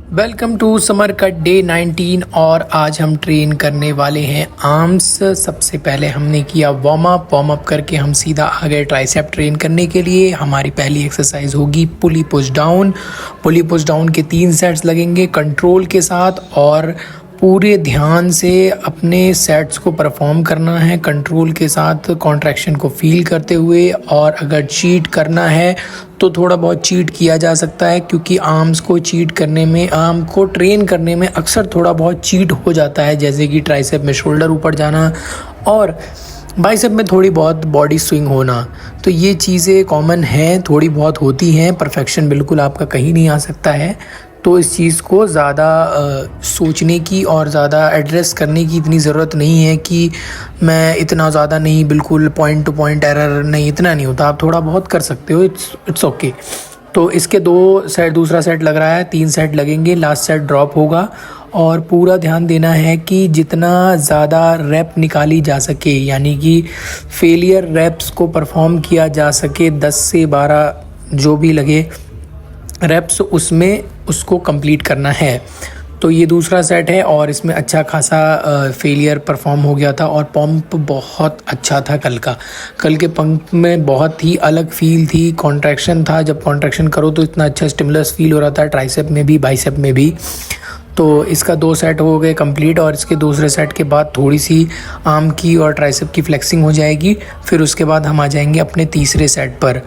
Welcome to summer का day 19 और आज हम ट्रेन करने वाले हैं आर्म्स। सबसे पहले हमने किया वार्म अप करके हम सीधा आ गए ट्राइसेप ट्रेन करने के लिए। हमारी पहली एक्सरसाइज होगी पुली पुश डाउन। पुली पुश डाउन के 3 सेट्स लगेंगे कंट्रोल के साथ और पूरे ध्यान से अपने सेट्स को परफॉर्म करना है कंट्रोल के साथ, कॉन्ट्रैक्शन को फील करते हुए। और अगर चीट करना है तो थोड़ा बहुत चीट किया जा सकता है, क्योंकि आर्म्स को चीट करने में, आर्म को ट्रेन करने में अक्सर थोड़ा बहुत चीट हो जाता है, जैसे कि ट्राइसेप में शोल्डर ऊपर जाना और बाइसेप में थोड़ी बहुत बॉडी स्विंग होना। तो ये चीज़ें कॉमन हैं, थोड़ी बहुत होती हैं, परफेक्शन बिल्कुल आपका कहीं नहीं आ सकता है। तो इस चीज़ को ज़्यादा सोचने की और ज़्यादा एड्रेस करने की इतनी ज़रूरत नहीं है कि मैं इतना ज़्यादा नहीं, बिल्कुल पॉइंट टू पॉइंट एरर नहीं, इतना नहीं होता। आप थोड़ा बहुत कर सकते हो, इट्स ओके। तो इसके 2 सेट, दूसरा सेट लग रहा है, 3 सेट लगेंगे, लास्ट सेट ड्रॉप होगा। और पूरा ध्यान देना है कि जितना ज़्यादा रैप निकाली जा सके, यानी कि फेलियर रैप्स को परफॉर्म किया जा सके, 10 से 12 जो भी लगे रेप्स, उसमें उसको कंप्लीट करना है। तो ये दूसरा सेट है और इसमें अच्छा खासा फेलियर परफॉर्म हो गया था और पंप बहुत अच्छा था कल के पंप में बहुत ही अलग फील थी, कॉन्ट्रैक्शन था। जब कॉन्ट्रैक्शन करो तो इतना अच्छा स्टिमुलस फील हो रहा था, ट्राइसेप में भी बाइसेप में भी। तो इसका 2 सेट हो गए कंप्लीट और इसके दूसरे सेट के बाद थोड़ी सी आर्म की और ट्राइसेप की फ्लेक्सिंग हो जाएगी। फिर उसके बाद हम आ जाएंगे अपने तीसरे सेट पर।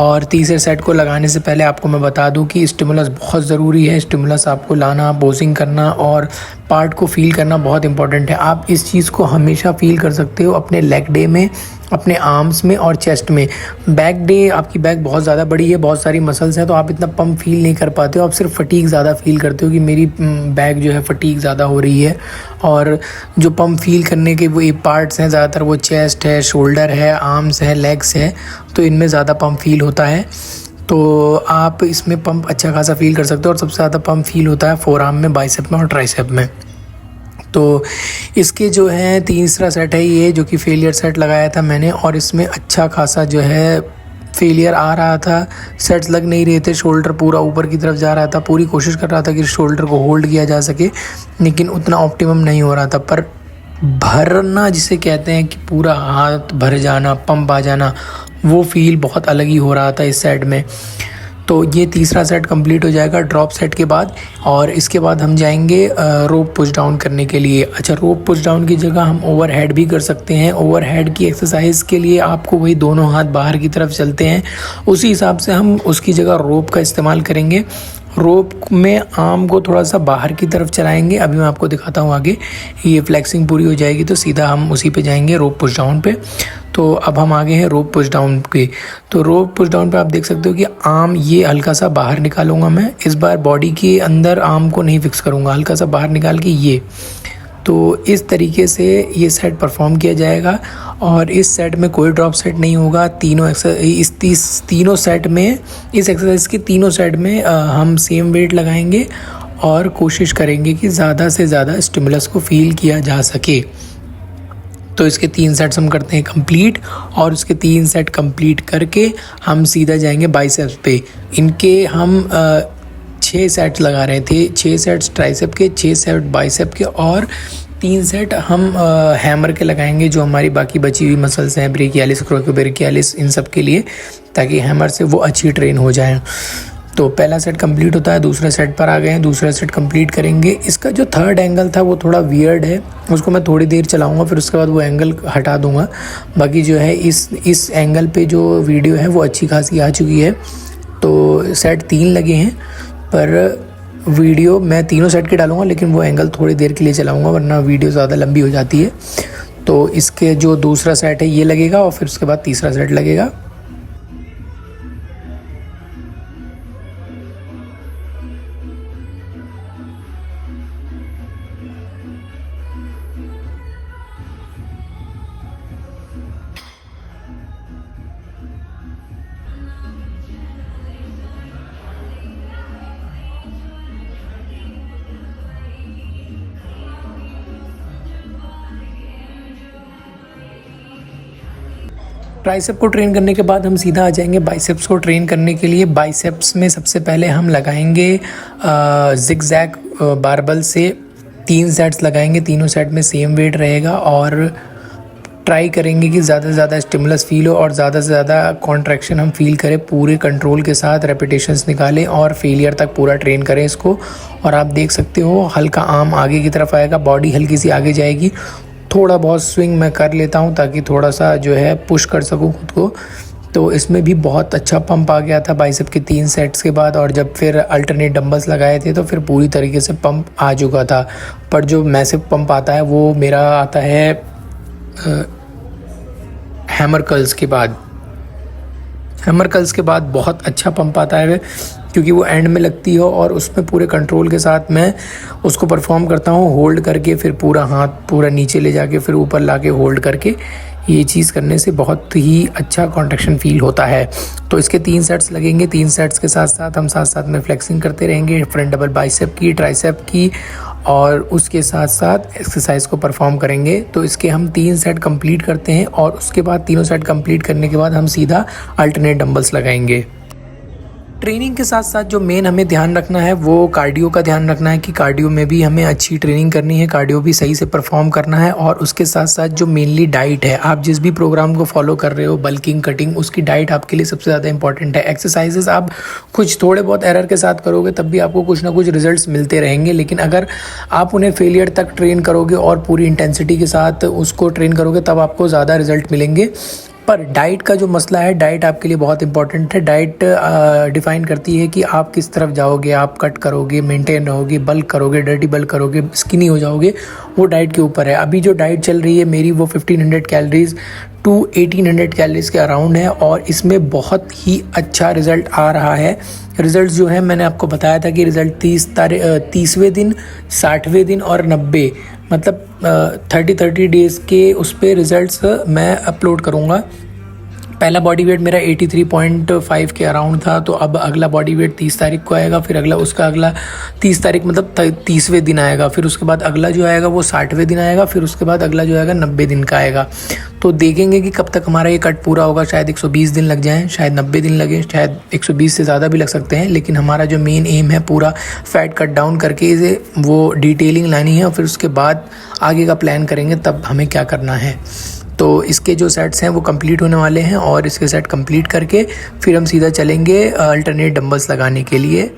और तीसरे सेट को लगाने से पहले आपको मैं बता दूं कि स्टिमुलस बहुत ज़रूरी है। स्टिमुलस आपको लाना, पोजिंग करना और पार्ट को फील करना बहुत इंपॉर्टेंट है। आप इस चीज़ को हमेशा फील कर सकते हो अपने लेग डे में, अपने आर्म्स में और चेस्ट में। बैक डे आपकी बैक बहुत ज़्यादा बड़ी है, बहुत सारी मसल्स हैं, तो आप इतना पंप फील नहीं कर पाते हो। आप सिर्फ फटीग ज़्यादा फील करते हो कि मेरी बैक जो है फटीग ज़्यादा हो रही है। और जो पंप फील करने के वो पार्ट्स हैं ज़्यादातर, वो चेस्ट है, शोल्डर है, आर्म्स है, लेग्स है, तो इनमें ज़्यादा पंप फील होता है। तो आप इसमें पंप अच्छा खासा फील कर सकते हो। और सबसे ज़्यादा पंप फील होता है फोर आर्म में, बाइसेप में और ट्राइसेप में। तो इसके जो है तीसरा सेट है ये, जो कि फेलियर सेट लगाया था मैंने, और इसमें अच्छा खासा जो है फेलियर आ रहा था, सेट्स लग नहीं रहे थे, शोल्डर पूरा ऊपर की तरफ जा रहा था। पूरी कोशिश कर रहा था कि शोल्डर को होल्ड किया जा सके, लेकिन उतना ऑप्टिमम नहीं हो रहा था। पर भरना जिसे कहते हैं कि पूरा हाथ भर जाना, पंप आ जाना, वो फील बहुत अलग ही हो रहा था इस सेट में। तो ये तीसरा सेट कंप्लीट हो जाएगा ड्रॉप सेट के बाद। और इसके बाद हम जाएंगे रोप पुश डाउन करने के लिए। अच्छा, रोप पुश डाउन की जगह हम ओवरहेड भी कर सकते हैं। ओवरहेड की एक्सरसाइज के लिए आपको वही दोनों हाथ बाहर की तरफ चलते हैं, उसी हिसाब से हम उसकी जगह रोप का इस्तेमाल करेंगे। रोप में आर्म को थोड़ा सा बाहर की तरफ चलाएंगे। अभी मैं आपको दिखाता हूँ आगे। ये फ्लेक्सिंग पूरी हो जाएगी तो सीधा हम उसी पे जाएंगे, रोप पुश डाउन पे। तो अब हम आगे हैं रोप पुश डाउन पे। तो रोप पुश डाउन पे आप देख सकते हो कि आर्म ये हल्का सा बाहर निकालूंगा मैं। इस बार बॉडी के अंदर आर्म को नहीं फिक्स करूँगा, हल्का सा बाहर निकाल के ये। तो इस तरीके से ये सेट परफॉर्म किया जाएगा। और इस सेट में कोई ड्रॉप सेट नहीं होगा। तीनों सेट में, इस एक्सरसाइज के तीनों सेट में हम सेम वेट लगाएंगे और कोशिश करेंगे कि ज़्यादा से ज़्यादा स्टिमुलस को फील किया जा सके। तो इसके 3 सेट्स हम करते हैं कंप्लीट, और उसके 3 सेट कंप्लीट करके हम सीधा जाएंगे बाइसेप्स पे। इनके हम 6 सेट्स लगा रहे थे, 6 सेट्स ट्राइसेप के, 6 सेट बाइसेप के, और 3 सेट हम हैमर के लगाएंगे, जो हमारी बाकी बची हुई मसल्स हैं, ब्रेकियालिस, क्रोकोब्रेकियालिस, इन सब के लिए, ताकि हैमर से वो अच्छी ट्रेन हो जाए। तो पहला सेट कंप्लीट होता है, दूसरे सेट पर आ गए हैं, दूसरा सेट कंप्लीट करेंगे। इसका जो थर्ड एंगल था वो थोड़ा वियर्ड है, उसको मैं थोड़ी देर चलाऊंगा, फिर उसके बाद वो एंगल हटा दूंगा। बाकी जो है इस एंगल पे जो वीडियो है वो अच्छी खासी आ चुकी है। तो सेट 3 लगे हैं, पर वीडियो मैं तीनों सेट के डालूंगा, लेकिन वो एंगल थोड़ी देर के लिए चलाऊंगा, वरना वीडियो ज़्यादा लंबी हो जाती है। तो इसके जो दूसरा सेट है ये लगेगा, और फिर उसके बाद तीसरा सेट लगेगा। ट्राइसेप को ट्रेन करने के बाद हम सीधा आ जाएंगे बाइसेप्स को ट्रेन करने के लिए। बाइसेप्स में सबसे पहले हम लगाएंगे जिगजैग बारबल से 3 सेट्स लगाएंगे, तीनों सेट में सेम वेट रहेगा और ट्राई करेंगे कि ज़्यादा से ज़्यादा स्टिमुलस फील हो और ज़्यादा से ज़्यादा कॉन्ट्रैक्शन हम फील करें। पूरे कंट्रोल के साथ रेपिटेशंस निकालें और फेलियर तक पूरा ट्रेन करें इसको। और आप देख सकते हो हल्का आर्म आगे की तरफ आएगा, बॉडी हल्की सी आगे जाएगी। थोड़ा बहुत स्विंग मैं कर लेता हूँ ताकि थोड़ा सा जो है पुश कर सकूँ खुद को। तो इसमें भी बहुत अच्छा पंप आ गया था बाइसेप के 3 सेट्स के बाद। और जब फिर अल्टरनेट डंबल्स लगाए थे तो फिर पूरी तरीके से पंप आ चुका था। पर जो मैसिव पंप आता है वो मेरा आता है हैमर कर्ल्स के बाद। हैमर कर्ल्स के बाद बहुत अच्छा पंप आता है क्योंकि वो एंड में लगती है और उसमें पूरे कंट्रोल के साथ मैं उसको परफॉर्म करता हूँ, होल्ड करके फिर पूरा हाथ पूरा नीचे ले जाके फिर ऊपर लाके होल्ड करके। ये चीज़ करने से बहुत ही अच्छा कॉन्ट्रैक्शन फील होता है। तो इसके 3 सेट्स लगेंगे। 3 सेट्स के साथ साथ हम साथ साथ में फ्लेक्सिंग करते रहेंगे, फ्रंट डबल बाइसेप की, ट्राइसेप की, और उसके साथ साथ एक्सरसाइज को परफॉर्म करेंगे। तो इसके हम 3 सेट कंप्लीट करते हैं और उसके बाद तीनों सेट कंप्लीट करने के बाद हम सीधा अल्टरनेट डंबल्स लगाएंगे। ट्रेनिंग के साथ साथ जो मेन हमें ध्यान रखना है वो कार्डियो का ध्यान रखना है कि कार्डियो में भी हमें अच्छी ट्रेनिंग करनी है, कार्डियो भी सही से परफॉर्म करना है। और उसके साथ साथ जो मेनली डाइट है, आप जिस भी प्रोग्राम को फॉलो कर रहे हो, बल्किंग, कटिंग, उसकी डाइट आपके लिए सबसे ज़्यादा इंपॉर्टेंट है। एक्सरसाइजेस आप कुछ थोड़े बहुत एरर के साथ करोगे तब भी आपको कुछ ना कुछ रिजल्ट्स मिलते रहेंगे, लेकिन अगर आप उन्हें फेलियर तक ट्रेन करोगे और पूरी इंटेंसिटी के साथ उसको ट्रेन करोगे तब आपको ज़्यादा रिजल्ट मिलेंगे। पर डाइट का जो मसला है, डाइट आपके लिए बहुत इंपॉर्टेंट है। डाइट डिफ़ाइन करती है कि आप किस तरफ जाओगे, आप कट करोगे, मेंटेन रहोगे, बल्क करोगे, डर्टी बल्क करोगे, स्किनी हो जाओगे, वो डाइट के ऊपर है। अभी जो डाइट चल रही है मेरी वो 1500 कैलोरीज टू 1800 कैलोरीज के अराउंड है और इसमें बहुत ही अच्छा रिज़ल्ट आ रहा है। रिज़ल्ट जो है मैंने आपको बताया था कि रिज़ल्ट 30वें दिन, 60वें दिन और 90 मतलब 30 डेज़ के उस पर रिज़ल्ट्स मैं अपलोड करूँगा। पहला बॉडी वेट मेरा 83.5 के अराउंड था, तो अब अगला बॉडी वेट 30 तारीख को आएगा, फिर अगला उसका अगला 30 तारीख मतलब 30वें दिन आएगा, फिर उसके बाद अगला जो आएगा वो 60वें दिन आएगा, फिर उसके बाद अगला जो आएगा 90 दिन का आएगा। तो देखेंगे कि कब तक हमारा ये कट पूरा होगा। शायद 120 दिन लग जाएँ, शायद 90 दिन लगे, शायद 120 से ज़्यादा भी लग सकते हैं, लेकिन हमारा जो मेन एम है पूरा फैट कट डाउन करके इसे वो डिटेलिंग लानी है और फिर उसके बाद आगे का प्लान करेंगे तब हमें क्या करना है। तो इसके जो सेट्स हैं वो कंप्लीट होने वाले हैं और इसके सेट कंप्लीट करके फिर हम सीधा चलेंगे अल्टरनेट डंबल्स लगाने के लिए।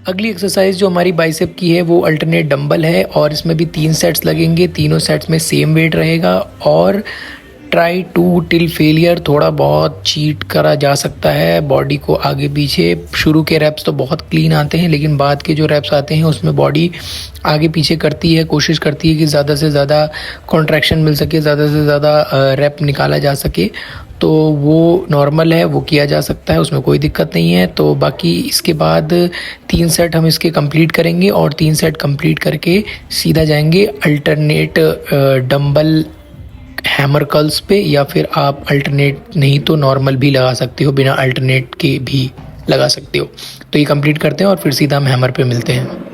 अगली एक्सरसाइज जो हमारी बाइसेप की है वो अल्टरनेट डंबल है और इसमें भी 3 सेट्स लगेंगे। तीनों सेट्स में सेम वेट रहेगा और ट्राई टू टिल फेलियर थोड़ा बहुत चीट करा जा सकता है बॉडी को आगे पीछे। शुरू के रैप्स तो बहुत क्लीन आते हैं, लेकिन बाद के जो रैप्स आते हैं उसमें बॉडी आगे पीछे करती है, कोशिश करती है कि ज़्यादा से ज़्यादा कॉन्ट्रैक्शन मिल सके, ज़्यादा से ज़्यादा रैप निकाला जा सके। तो वो नॉर्मल है, वो किया जा सकता है, उसमें कोई दिक्कत नहीं है। तो बाकी इसके बाद 3 सेट हम इसके कंप्लीट करेंगे और 3 सेट कंप्लीट करके सीधा जाएंगे अल्टरनेट डंबल हैमर कर्ल्स पे, या फिर आप अल्टरनेट नहीं तो नॉर्मल भी लगा सकते हो, बिना अल्टरनेट के भी लगा सकते हो। तो ये कंप्लीट करते हैं और फिर सीधा हम हैमर पे मिलते हैं।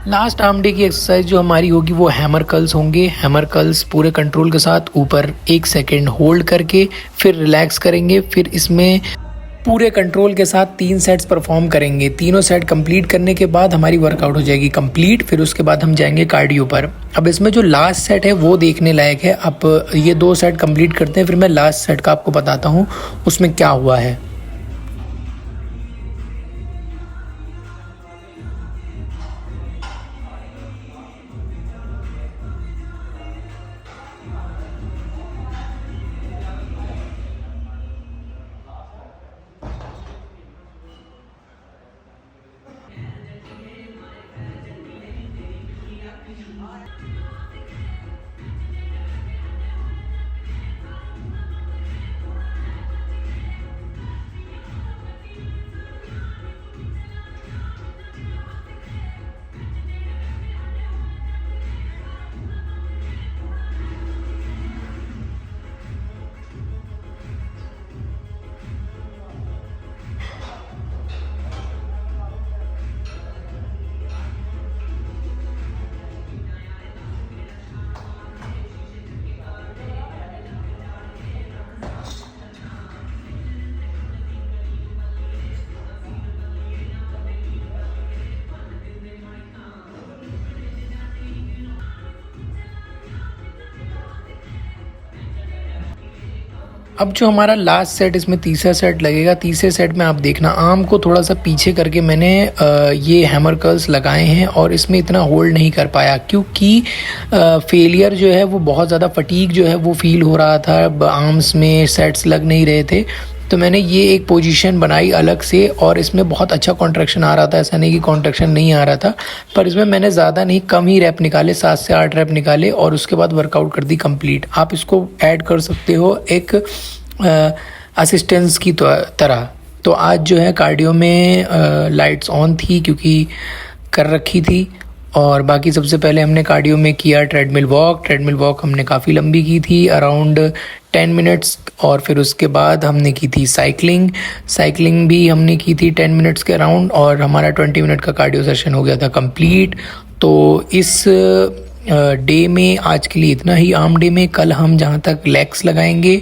लास्ट आर्म डे की एक्सरसाइज जो हमारी होगी वो हैमर कर्ल्स होंगे। हैमर कर्ल्स पूरे कंट्रोल के साथ ऊपर 1 सेकेंड होल्ड करके फिर रिलैक्स करेंगे, फिर इसमें पूरे कंट्रोल के साथ 3 सेट्स परफॉर्म करेंगे। तीनों सेट कंप्लीट करने के बाद हमारी वर्कआउट हो जाएगी कंप्लीट। फिर उसके बाद हम जाएंगे कार्डियो पर। अब इसमें जो लास्ट सेट है वो देखने लायक है। अब ये 2 सेट कंप्लीट करते हैं, फिर मैं लास्ट सेट का आपको बताता हूँ उसमें क्या हुआ है। अब जो हमारा लास्ट सेट, इसमें तीसरा सेट लगेगा। तीसरे सेट में आप देखना आर्म को थोड़ा सा पीछे करके मैंने ये हैमर कर्ल्स लगाए हैं और इसमें इतना होल्ड नहीं कर पाया क्योंकि फेलियर जो है वो बहुत ज़्यादा फटीग जो है वो फील हो रहा था। आर्म्स में सेट्स लग नहीं रहे थे, तो मैंने ये एक पोजीशन बनाई अलग से और इसमें बहुत अच्छा कॉन्ट्रैक्शन आ रहा था। ऐसा नहीं कि कॉन्ट्रैक्शन नहीं आ रहा था, पर इसमें मैंने ज़्यादा नहीं, कम ही रैप निकाले, 7 से 8 रैप निकाले और उसके बाद वर्कआउट कर दी कंप्लीट। आप इसको ऐड कर सकते हो एक असिस्टेंस की तरह। तो आज जो है कार्डियो में लाइट्स ऑन थी क्योंकि कर रखी थी। और बाकी सबसे पहले हमने कार्डियो में किया ट्रेडमिल वॉक। ट्रेडमिल वॉक हमने काफ़ी लंबी की थी, अराउंड 10 मिनट्स। और फिर उसके बाद हमने की थी साइकिलिंग। साइकिलिंग भी हमने की थी 10 मिनट्स के अराउंड और हमारा 20 मिनट का कार्डियो सेशन हो गया था कंप्लीट। तो इस डे में आज के लिए इतना ही। आर्म डे में कल हम जहाँ तक लेग्स लगाएंगे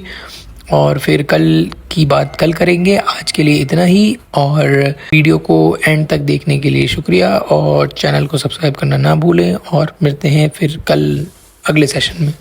और फिर कल की बात कल करेंगे। आज के लिए इतना ही और वीडियो को एंड तक देखने के लिए शुक्रिया और चैनल को सब्सक्राइब करना ना भूलें और मिलते हैं फिर कल अगले सेशन में।